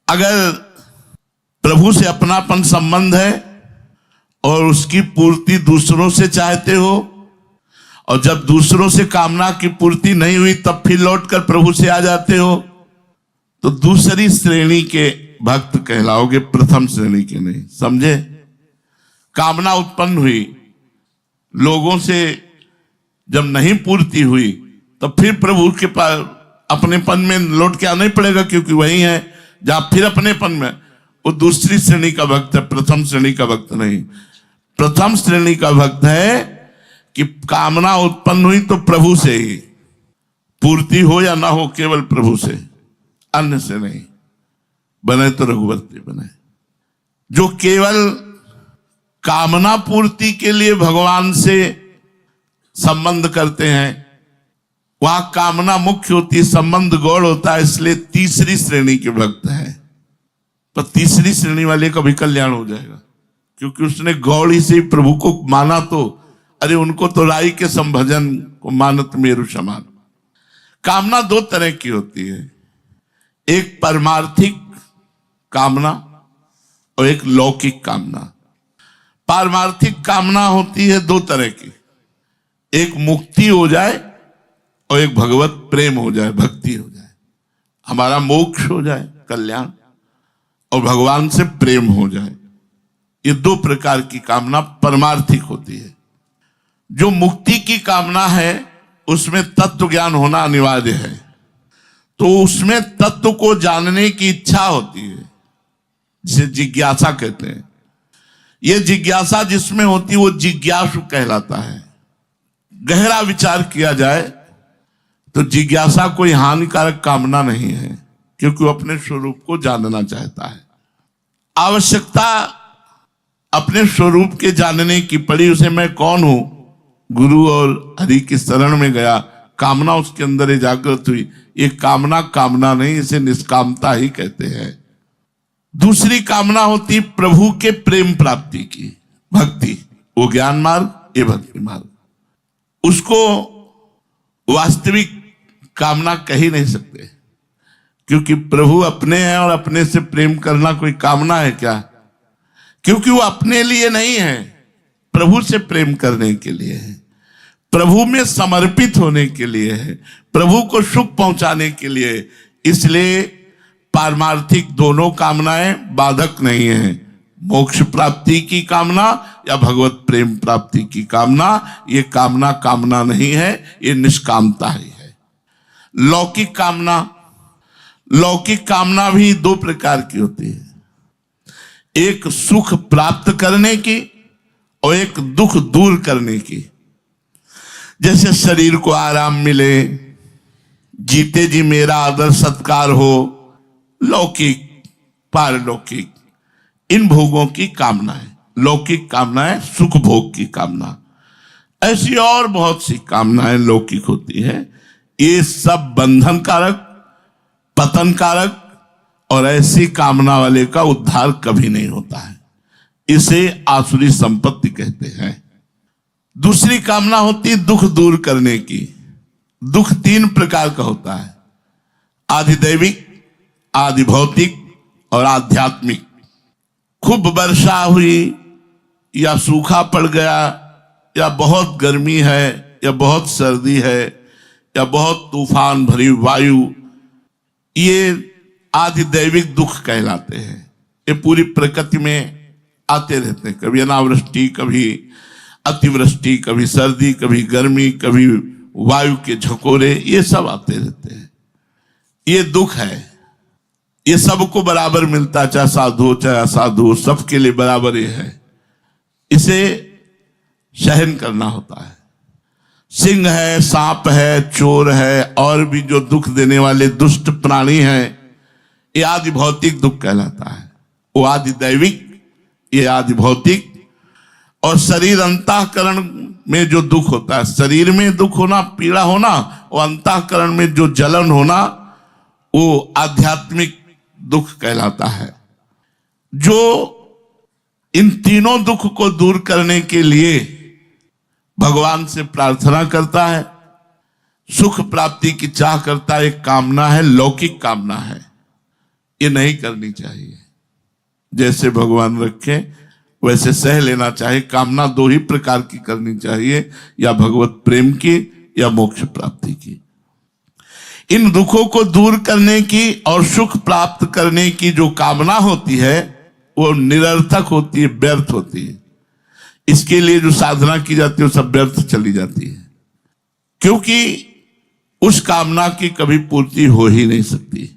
अगर प्रभु से अपनापन संबंध है और उसकी पूर्ति दूसरों से चाहते हो, और जब दूसरों से कामना की पूर्ति नहीं हुई तब फिर लौटकर प्रभु से आ जाते हो, तो दूसरी श्रेणी के भक्त कहलाओगे, प्रथम श्रेणी के नहीं। समझे? कामना उत्पन्न हुई, लोगों से जब नहीं पूर्ति हुई तब फिर प्रभु के पास अपनेपन में लौट के आना ही पड़ेगा, क्योंकि वही है जहां फिर अपनेपन में। वो दूसरी श्रेणी का भक्त है, प्रथम श्रेणी का भक्त नहीं। प्रथम श्रेणी का भक्त है कि कामना उत्पन्न हुई तो प्रभु से ही पूर्ति हो या ना हो, केवल प्रभु से, अन्य से नहीं। बने तो रघुवंशी बने। जो केवल कामना पूर्ति के लिए भगवान से संबंध करते हैं, वहां कामना मुख्य होती है, संबंध गौड़ होता है, इसलिए तीसरी श्रेणी के भक्त है। पर तीसरी श्रेणी वाले का भी कल्याण हो जाएगा, क्योंकि उसने गौड़ ही से प्रभु को माना। तो अरे उनको तो राई के संभजन को मानत मेरु समान। कामना दो तरह की होती है, एक परमार्थिक कामना और एक लौकिक कामना। पारमार्थिक कामना होती है दो तरह की, एक मुक्ति हो जाए और एक भगवत प्रेम हो जाए, भक्ति हो जाए, हमारा मोक्ष हो जाए, कल्याण, और भगवान से प्रेम हो जाए। ये दो प्रकार की कामना परमार्थिक होती है। जो मुक्ति की कामना है उसमें तत्व ज्ञान होना अनिवार्य है, तो उसमें तत्व को जानने की इच्छा होती है, जिसे जिज्ञासा कहते हैं। यह जिज्ञासा जिसमें होती है वो जिज्ञासु कहलाता है। गहरा विचार किया जाए तो जिज्ञासा कोई हानिकारक कामना नहीं है, क्योंकि वो अपने स्वरूप को जानना चाहता है। आवश्यकता अपने स्वरूप के जानने की पड़ी, उसे मैं कौन हूं, गुरु और हरि की शरण में गया, कामना उसके अंदर जागृत हुई। ये कामना कामना नहीं, इसे निष्कामता ही कहते हैं। दूसरी कामना होती प्रभु के प्रेम प्राप्ति की, भक्ति, वो ज्ञान मार्ग, ये भक्ति मार्ग। उसको वास्तविक कामना कह ही नहीं सकते, क्योंकि प्रभु अपने हैं और अपने से प्रेम करना कोई कामना है क्या? क्योंकि वो अपने लिए नहीं है, प्रभु से प्रेम करने के लिए है, प्रभु में समर्पित होने के लिए है, प्रभु को सुख पहुंचाने के लिए। इसलिए पारमार्थिक दोनों कामनाएं बाधक नहीं है। मोक्ष प्राप्ति की कामना या भगवत प्रेम प्राप्ति की कामना, ये कामना कामना नहीं है, ये निष्कामता ही है। लौकिक कामना, लौकिक कामना भी दो प्रकार की होती है, एक सुख प्राप्त करने की और एक दुख दूर करने की। जैसे शरीर को आराम मिले, जीते जी मेरा आदर सत्कार हो, लौकिक पारलौकिक, इन भोगों की कामना है। लौकिक कामना है सुख भोग की कामना। ऐसी और बहुत सी कामनाएं लौकिक होती है। ये सब बंधन कारक, पतन कारक, और ऐसी कामना वाले का उद्धार कभी नहीं होता है। इसे आसुरी संपत्ति कहते हैं। दूसरी कामना होती है दुख दूर करने की। दुख तीन प्रकार का होता है, आधिदैविक, आदि भौतिक और आध्यात्मिक। खूब वर्षा हुई या सूखा पड़ गया, या बहुत गर्मी है, या बहुत सर्दी है, या बहुत तूफान भरी वायु, ये आधिदैविक दुख कहलाते हैं। ये पूरी प्रकृति में आते रहते हैं, कभी अनावृष्टि, कभी अतिवृष्टि, कभी सर्दी, कभी गर्मी, कभी वायु के झकोरे, ये सब आते रहते हैं। ये दुख है, ये सबको बराबर मिलता, चाहे साधु हो चाहे असाधु, सबके लिए बराबर ये है। इसे सहन करना होता है। सिंह है, सांप है, चोर है, और भी जो दुख देने वाले दुष्ट प्राणी हैं, ये आदि भौतिक दुख कहलाता है। वो आदि दैविक, ये आदि भौतिक। और शरीर अंतःकरण में जो दुख होता है, शरीर में दुख होना, पीड़ा होना, और अंतःकरण में जो जलन होना, वो आध्यात्मिक दुख कहलाता है। जो इन तीनों दुख को दूर करने के लिए भगवान से प्रार्थना करता है, सुख प्राप्ति की चाह करता है, एक कामना है, लौकिक कामना है। ये नहीं करनी चाहिए। जैसे भगवान रखे वैसे सह लेना चाहिए। कामना दो ही प्रकार की करनी चाहिए, या भगवत प्रेम की या मोक्ष प्राप्ति की। इन दुखों को दूर करने की और सुख प्राप्त करने की जो कामना होती है वो निरर्थक होती है, व्यर्थ होती है। इसके लिए जो साधना की जाती है वो सब व्यर्थ चली जाती है, क्योंकि उस कामना की कभी पूर्ति हो ही नहीं सकती।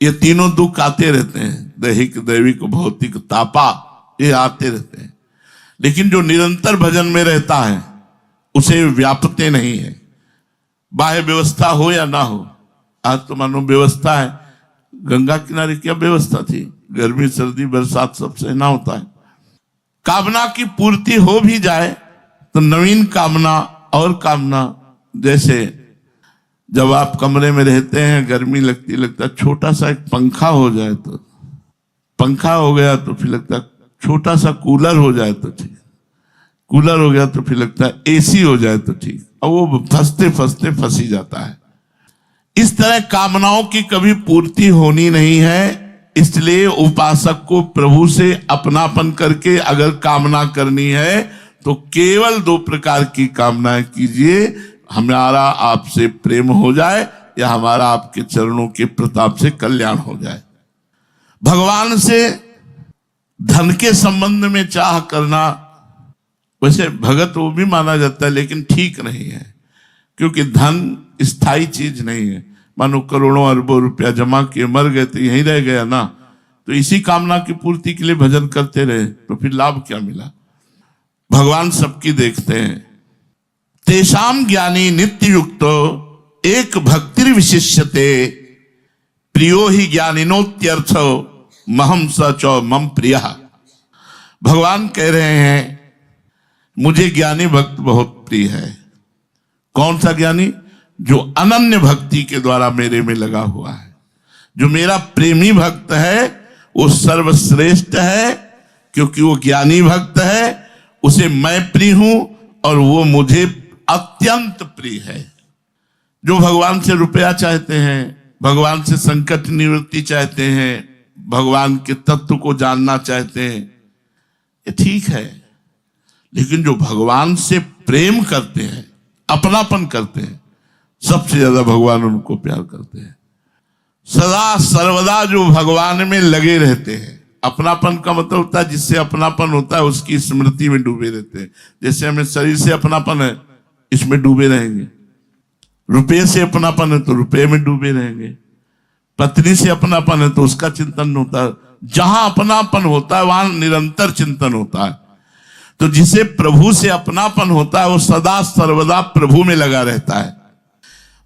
ये तीनों दुख आते रहते हैं, दैहिक, दैविक, भौतिक, तापा, ये आते रहते हैं। लेकिन जो निरंतर भजन में रहता है उसे व्यापते नहीं है। बाह्य व्यवस्था हो या ना हो, आज तो मानो व्यवस्था है। गंगा किनारे क्या व्यवस्था थी, गर्मी सर्दी बरसात सब सहना होता है। कामना की पूर्ति हो भी जाए तो नवीन कामना और कामना, जैसे जब आप कमरे में रहते हैं गर्मी लगता है छोटा सा एक पंखा हो जाए तो, पंखा हो गया तो फिर लगता है छोटा सा कूलर हो जाए तो ठीक, कूलर हो गया तो फिर लगता है एसी हो जाए तो ठीक, और वो फंसते फंसते फंसी जाता है। इस तरह कामनाओं की कभी पूर्ति होनी नहीं है। इसलिए उपासक को प्रभु से अपनापन करके अगर कामना करनी है तो केवल दो प्रकार की कामनाएं कीजिए, हमारा आपसे प्रेम हो जाए या हमारा आपके चरणों के प्रताप से कल्याण हो जाए। भगवान से धन के संबंध में चाह करना, वैसे भगत वो भी माना जाता है लेकिन ठीक नहीं है, क्योंकि धन स्थायी चीज नहीं है। मानो करोड़ों अरबों रुपया जमा किए, मर गए तो यहीं रह गया ना, तो इसी कामना की पूर्ति के लिए भजन करते रहे तो फिर लाभ क्या मिला। भगवान सबकी देखते हैं। तेषाम ज्ञानी नित्य युक्तो एक भक्तिर विशिष्यते प्रियो ही ज्ञानिनोत्यर्थ महम सच मम प्रिय। भगवान कह रहे हैं मुझे ज्ञानी भक्त बहुत प्रिय है। कौन सा ज्ञानी? जो अनन्य भक्ति के द्वारा मेरे में लगा हुआ है। जो मेरा प्रेमी भक्त है वो सर्वश्रेष्ठ है, क्योंकि वो ज्ञानी भक्त है, उसे मैं प्रिय हूं और वो मुझे अत्यंत प्रिय है। जो भगवान से रुपया चाहते हैं, भगवान से संकट निवृत्ति चाहते हैं, भगवान के तत्व को जानना चाहते हैं, ये ठीक है। लेकिन जो भगवान से प्रेम करते हैं, अपनापन करते हैं, सबसे ज्यादा भगवान उनको प्यार करते हैं। सदा सर्वदा जो भगवान में लगे रहते हैं। अपनापन का मतलब होता है जिससे अपनापन होता है उसकी स्मृति में डूबे रहते हैं। जैसे हमें शरीर से अपनापन है, इसमें डूबे रहेंगे। रुपये से अपनापन है तो रुपये में डूबे रहेंगे। पत्नी से अपनापन है तो उसका चिंतन होता है। जहां अपनापन होता है वहां निरंतर चिंतन होता है। तो जिसे प्रभु से अपनापन होता है वो सदा सर्वदा प्रभु में लगा रहता है।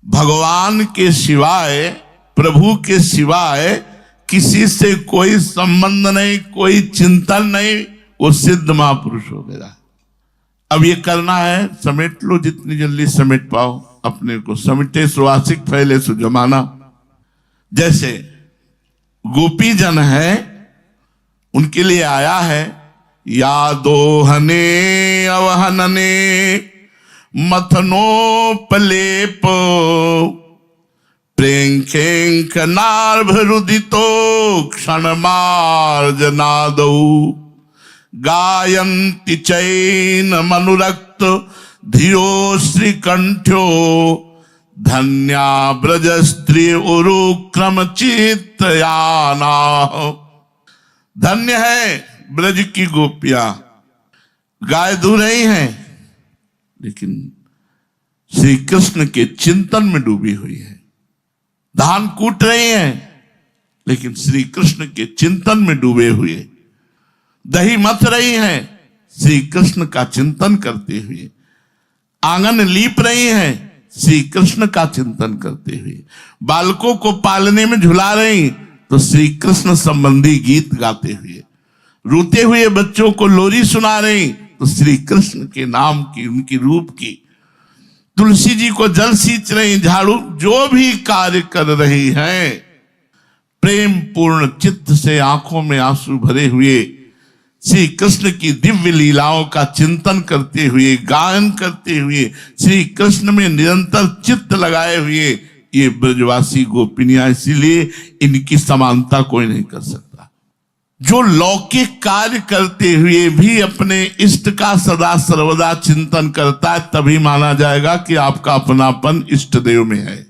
भगवान के सिवाय, प्रभु के सिवाय किसी से कोई संबंध नहीं, कोई चिंतन नहीं, वो सिद्ध महापुरुष हो गया। अब ये करना है, समेट लो जितनी जल्दी समेट पाओ अपने को। समेटे सुवासिक फैले सु जमाना। जैसे गोपी जन है, उनके लिए आया है यादोहने अवहनने मथनोपलेप प्रेंखेंख नार्भरुदितो क्षणमार्जनादौ गायन्ति चैन मनुरक्त धियो श्रीकंठ्यो धन्या ब्रज स्त्री उरुक्रम चित्तयाना। धन्य है ब्रज की गोपियां, गाय दू रही हैं लेकिन श्री कृष्ण के चिंतन में डूबी हुई है। धान कूट रही हैं लेकिन श्री कृष्ण के चिंतन में डूबे हुए। दही मथ रही हैं श्री कृष्ण का चिंतन करते हुए। आंगन लीप रही हैं श्री कृष्ण का चिंतन करते हुए। बालकों को पालने में झुला रही तो श्री कृष्ण संबंधी गीत गाते हुए। रोते हुए बच्चों को लोरी सुना रही तो श्री कृष्ण के नाम की, उनकी रूप की। तुलसी जी को जल सींच रही, झाड़ू, जो भी कार्य कर रही हैं, प्रेम पूर्ण चित्त से आंखों में आंसू भरे हुए श्री कृष्ण की दिव्य लीलाओं का चिंतन करते हुए, गायन करते हुए, श्री कृष्ण में निरंतर चित्त लगाए हुए ये ब्रजवासी गोपिनियां, इसीलिए इनकी समानता कोई नहीं कर सकता। जो लौकिक कार्य करते हुए भी अपने इष्ट का सदा सर्वदा चिंतन करता है, तभी माना जाएगा कि आपका अपनापन इष्ट देव में है।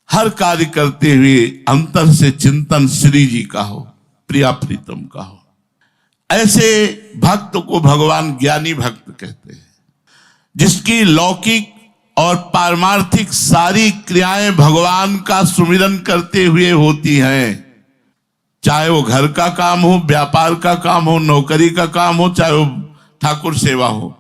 हर कार्य करते हुए अंतर से चिंतन श्री जी का हो, प्रिया प्रीतम का हो। ऐसे भक्त को भगवान ज्ञानी भक्त कहते हैं, जिसकी लौकिक और पारमार्थिक सारी क्रियाएं भगवान का सुमिरन करते हुए होती हैं। चाहे वो घर का काम हो, व्यापार का काम हो, नौकरी का काम हो, चाहे वो ठाकुर सेवा हो,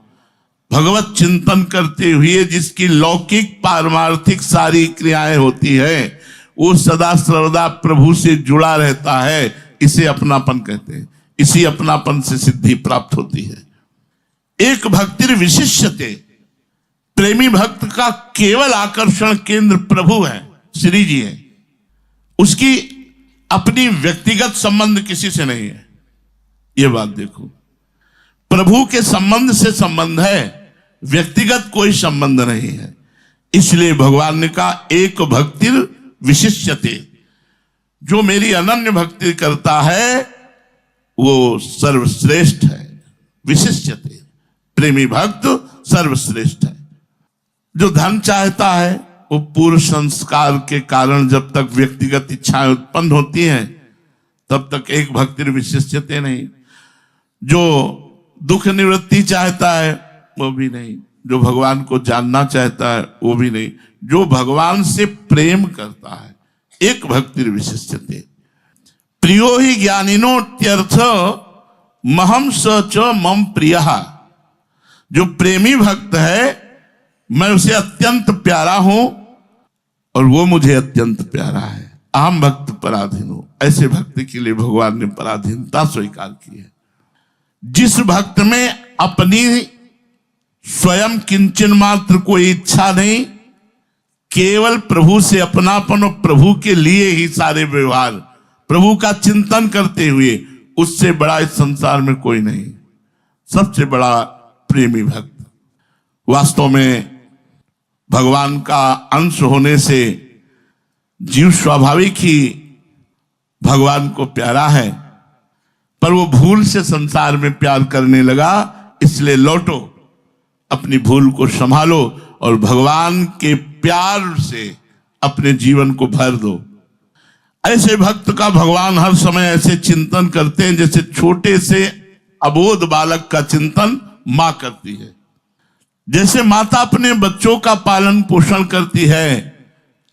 भगवत चिंतन करते हुए जिसकी लौकिक पारमार्थिक सारी क्रियाएं होती है, वो सदा सर्वदा प्रभु से जुड़ा रहता है। इसे अपनापन कहते हैं। इसी अपनापन से सिद्धि प्राप्त होती है। एक भक्तिर विशिष्यते, प्रेमी भक्त का केवल आकर्षण केंद्र प्रभु है, श्री जी है। उसकी अपनी व्यक्तिगत संबंध किसी से नहीं है। यह बात देखो, प्रभु के संबंध से संबंध है, व्यक्तिगत कोई संबंध नहीं है। इसलिए भगवान ने कहा एक भक्तिर विशिष्यते, जो मेरी अनन्य भक्ति करता है वो सर्वश्रेष्ठ है। विशिष्यते, प्रेमी भक्त सर्वश्रेष्ठ है। जो धन चाहता है वो पूर्व संस्कार के कारण जब तक व्यक्तिगत इच्छाएं उत्पन्न होती हैं, तब तक एक भक्ति विशिष्यते नहीं। जो दुख निवृत्ति चाहता है वो भी नहीं। जो भगवान को जानना चाहता है वो भी नहीं। जो भगवान से प्रेम करता है, एक भक्ति विशिष्यते। प्रियो ही ज्ञानिनो त्यर्थ महम स च मम प्रियः। जो प्रेमी भक्त है, मैं उसे अत्यंत प्यारा हूं और वो मुझे अत्यंत प्यारा है। अहम भक्त पराधीन हूं। ऐसे भक्त के लिए भगवान ने पराधीनता स्वीकार की है। जिस भक्त में अपनी स्वयं किंचन मात्र कोई इच्छा नहीं, केवल प्रभु से अपनापन और प्रभु के लिए ही सारे व्यवहार, प्रभु का चिंतन करते हुए, उससे बड़ा इस संसार में कोई नहीं। सबसे बड़ा प्रेमी भक्त। वास्तव में भगवान का अंश होने से जीव स्वाभाविक ही भगवान को प्यारा है, पर वो भूल से संसार में प्यार करने लगा। इसलिए लौटो, अपनी भूल को संभालो और भगवान के प्यार से अपने जीवन को भर दो। ऐसे भक्त का भगवान हर समय ऐसे चिंतन करते हैं जैसे छोटे से अबोध बालक का चिंतन मां करती है। जैसे माता अपने बच्चों का पालन पोषण करती है,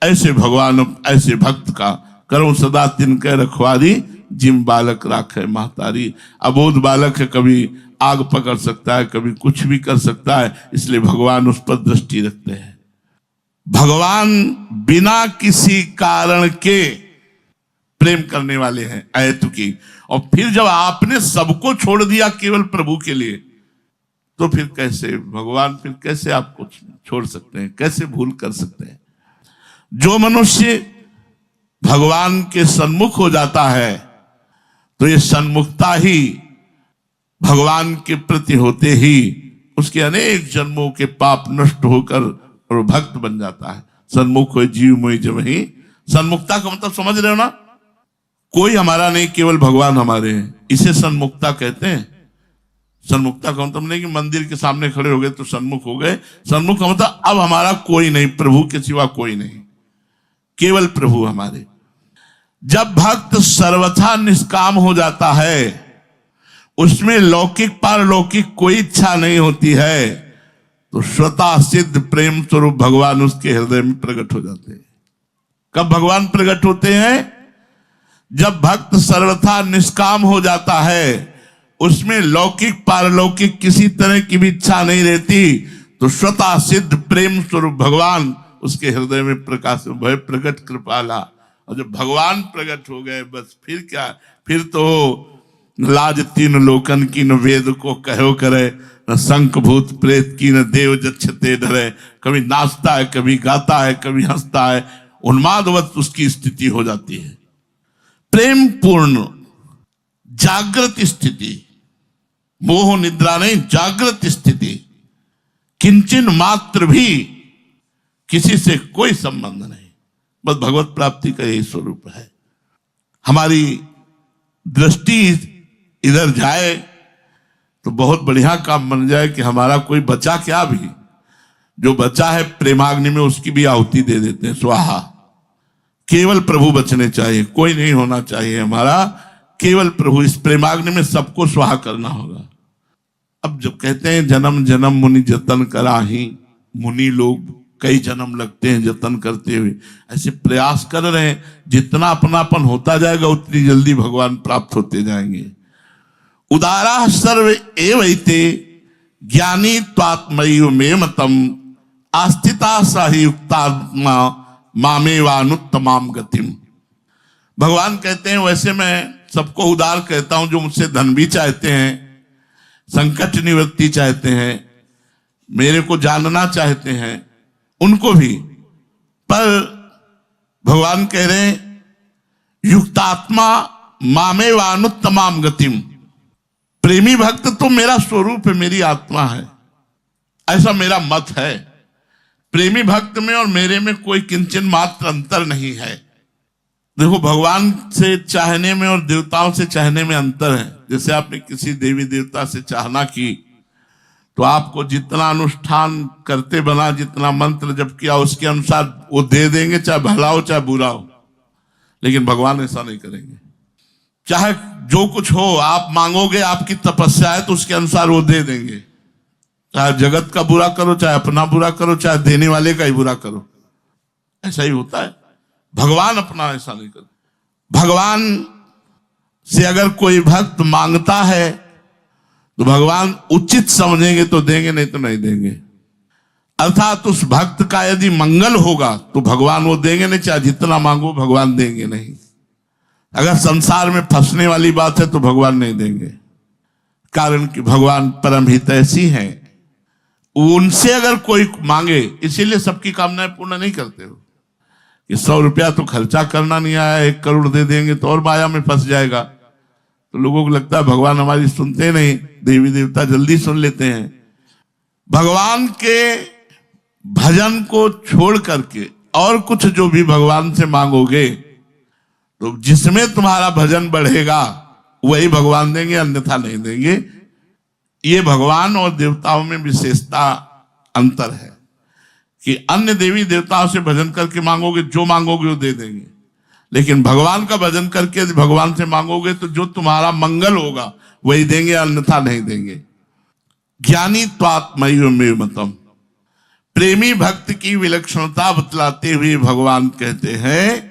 ऐसे भगवान ऐसे भक्त का करो सदा तिनके रखवारी, जिम बालक राखे महतारी। अबोध बालक है, कभी आग पकड़ सकता है, कभी कुछ भी कर सकता है, इसलिए भगवान उस पर दृष्टि रखते हैं। भगवान बिना किसी कारण के प्रेम करने वाले हैं, अहेतुकी। और फिर जब आपने सबको छोड़ दिया केवल प्रभु के लिए, तो फिर कैसे भगवान, फिर कैसे आपको छोड़ सकते हैं, कैसे भूल कर सकते हैं। जो मनुष्य भगवान के सन्मुख हो जाता है, तो ये सन्मुखता ही भगवान के प्रति होते ही उसके अनेक जन्मों के पाप नष्ट होकर और भक्त बन जाता है। सन्मुख हो जीव मोहि जब ही। सन्मुखता का मतलब समझ रहे हो ना? कोई हमारा नहीं, केवल भगवान हमारे हैं। इसे सन्मुखता कहते हैं। सन्मुखता का मतलब नहीं कि मंदिर के सामने खड़े हो गए तो सन्मुख हो गए। सन्मुख का मतलब अब हमारा कोई नहीं, प्रभु के सिवा कोई नहीं, केवल प्रभु हमारे। जब भक्त सर्वथा निष्काम हो जाता है, उसमें लौकिक पारलौकिक कोई इच्छा नहीं होती है, तो स्वतः सिद्ध प्रेम स्वरूप भगवान उसके हृदय में प्रकट हो जाते हैं। कब भगवान प्रकट होते हैं? जब भक्त सर्वथा निष्काम हो जाता है, उसमें लौकिक पारलौकिक किसी तरह की भी इच्छा नहीं रहती, तो स्वतः सिद्ध प्रेम स्वरूप भगवान उसके हृदय में प्रकाश भय प्रकट कृपाला। और जब भगवान प्रकट हो गए, बस फिर क्या, फिर तो लाज तीन लोकन की, न वेद को कहो करे, न शंख भूत प्रेत की, न देव जक्षते डरे। कभी नाचता है, कभी गाता है, कभी हंसता है, उन्मादवत उसकी स्थिति हो जाती है। प्रेम पूर्ण जागृत स्थिति, मोह निद्रा नहीं, जागृत स्थिति। किंचन मात्र भी किसी से कोई संबंध नहीं, बस भगवत प्राप्ति का यही स्वरूप है। हमारी दृष्टि इधर जाए तो बहुत बढ़िया काम बन जाए कि हमारा कोई बचा क्या भी, जो बचा है प्रेमाग्नि में उसकी भी आहुति दे देते हैं, स्वाहा। केवल प्रभु बचने चाहिए, कोई नहीं होना चाहिए हमारा, केवल प्रभु। इस प्रेमाग्नि में सबको स्वाहा करना होगा। अब जब कहते हैं जन्म जन्म मुनि जतन कराही, मुनि लोग कई जन्म लगते हैं जतन करते हुए, ऐसे प्रयास कर रहे हैं। जितना अपनापन होता जाएगा उतनी जल्दी भगवान प्राप्त होते जाएंगे। उदारा सर्व एवैते ज्ञानी त्वात्मयि मे मतम आस्थिता साहि युक्तात्मा मामेवानुत्तमाम गतिम। भगवान कहते हैं वैसे मैं सबको उदार कहता हूं, जो मुझसे धन भी चाहते हैं, संकट निवृत्ति चाहते हैं, मेरे को जानना चाहते हैं, उनको भी। पर भगवान कह रहे हैं युक्तात्मा मामेवानुत्तमाम गतिम। प्रेमी भक्त तो मेरा स्वरूप है, मेरी आत्मा है, ऐसा मेरा मत है। प्रेमी भक्त में और मेरे में कोई किंचन मात्र अंतर नहीं है। देखो, भगवान से चाहने में और देवताओं से चाहने में अंतर है। जैसे आपने किसी देवी देवता से चाहना की तो आपको जितना अनुष्ठान करते बना, जितना मंत्र जप किया, उसके अनुसार वो दे देंगे, चाहे भला हो चाहे बुरा हो। लेकिन भगवान ऐसा नहीं करेंगे। चाहे जो कुछ हो, आप मांगोगे, आपकी तपस्या है तो उसके अनुसार वो दे देंगे। चाहे जगत का बुरा करो, चाहे अपना बुरा करो, चाहे देने वाले का ही बुरा करो, ऐसा ही होता है। भगवान अपना ऐसा नहीं करते। भगवान से अगर कोई भक्त मांगता है तो भगवान उचित समझेंगे तो देंगे, नहीं तो नहीं देंगे। अर्थात उस भक्त का यदि मंगल होगा तो भगवान वो देंगे नहीं, चाहे जितना मांगो भगवान देंगे नहीं। अगर संसार में फंसने वाली बात है तो भगवान नहीं देंगे, कारण कि भगवान परम हितैषी हैं। उनसे अगर कोई मांगे, इसीलिए सबकी कामनाएं पूर्ण नहीं करते हो कि 100 रुपया तो खर्चा करना नहीं आया, 1 करोड़ दे देंगे तो और माया में फंस जाएगा। तो लोगों को लगता है भगवान हमारी सुनते नहीं, देवी देवता जल्दी सुन लेते हैं। भगवान के भजन को छोड़ करके और कुछ जो भी भगवान से मांगोगे तो जिसमें तुम्हारा भजन बढ़ेगा वही भगवान देंगे, अन्यथा नहीं देंगे। ये भगवान और देवताओं में विशेषता अंतर है कि अन्य देवी देवताओं से भजन करके मांगोगे, जो मांगोगे वो दे देंगे। लेकिन भगवान का भजन करके भगवान से मांगोगे तो जो तुम्हारा मंगल होगा वही देंगे, अन्यथा नहीं देंगे। ज्ञानी त्वात्मयि मे मतम। प्रेमी भक्त की विलक्षणता बतलाते हुए भगवान कहते हैं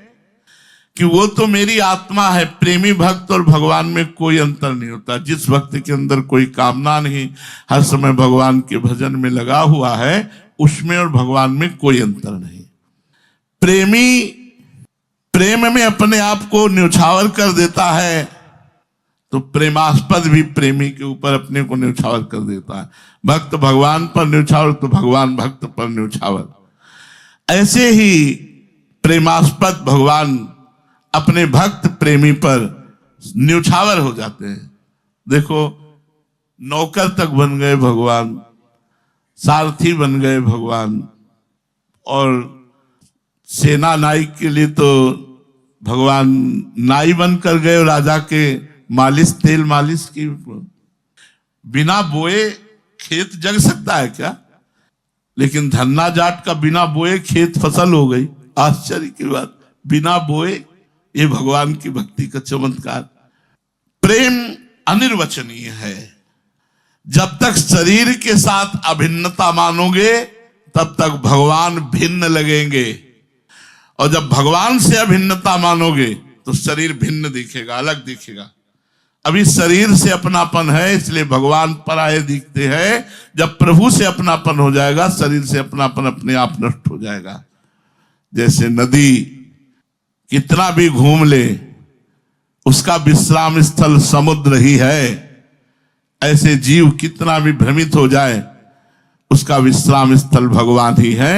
कि वो तो मेरी आत्मा है। प्रेमी भक्त और भगवान में कोई अंतर नहीं होता। जिस भक्त के अंदर कोई कामना नहीं, हर समय भगवान के भजन में लगा हुआ है, उसमें और भगवान में कोई अंतर नहीं। प्रेमी प्रेम में अपने आप को न्यौछावर कर देता है तो प्रेमास्पद भी प्रेमी के ऊपर अपने को न्यौछावर कर देता है। भक्त भगवान पर न्यौछावर तो भगवान भक्त पर न्यौछावर। ऐसे ही प्रेमास्पद भगवान अपने भक्त प्रेमी पर न्यौछावर हो जाते हैं। देखो, नौकर तक बन गए भगवान, सारथी बन गए भगवान, और सेना नायक के लिए तो भगवान नाई बनकर गए। राजा के मालिश, तेल मालिश की। बिना बोए खेत जग सकता है क्या? लेकिन धन्ना जाट का बिना बोए खेत फसल हो गई। आश्चर्य की बात, बिना बोए। ये भगवान की भक्ति का चमत्कार। प्रेम अनिर्वचनीय है। जब तक शरीर के साथ अभिन्नता मानोगे तब तक भगवान भिन्न लगेंगे, और जब भगवान से अभिन्नता मानोगे तो शरीर भिन्न दिखेगा, अलग दिखेगा। अभी शरीर से अपनापन है इसलिए भगवान पराये दिखते हैं। जब प्रभु से अपनापन हो जाएगा, शरीर से अपनापन अपने आप नष्ट हो जाएगा। जैसे नदी कितना भी घूम ले, उसका विश्राम स्थल समुद्र ही है। ऐसे जीव कितना भी भ्रमित हो जाए, उसका विश्राम स्थल भगवान ही है।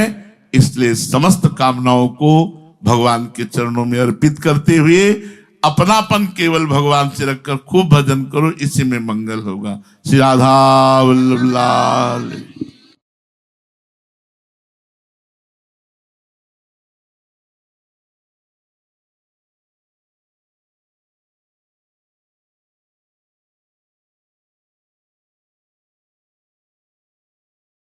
इसलिए समस्त कामनाओं को भगवान के चरणों में अर्पित करते हुए अपनापन केवल भगवान से रखकर खूब भजन करो, इसी में मंगल होगा। श्री राधा वल्लभ लाल।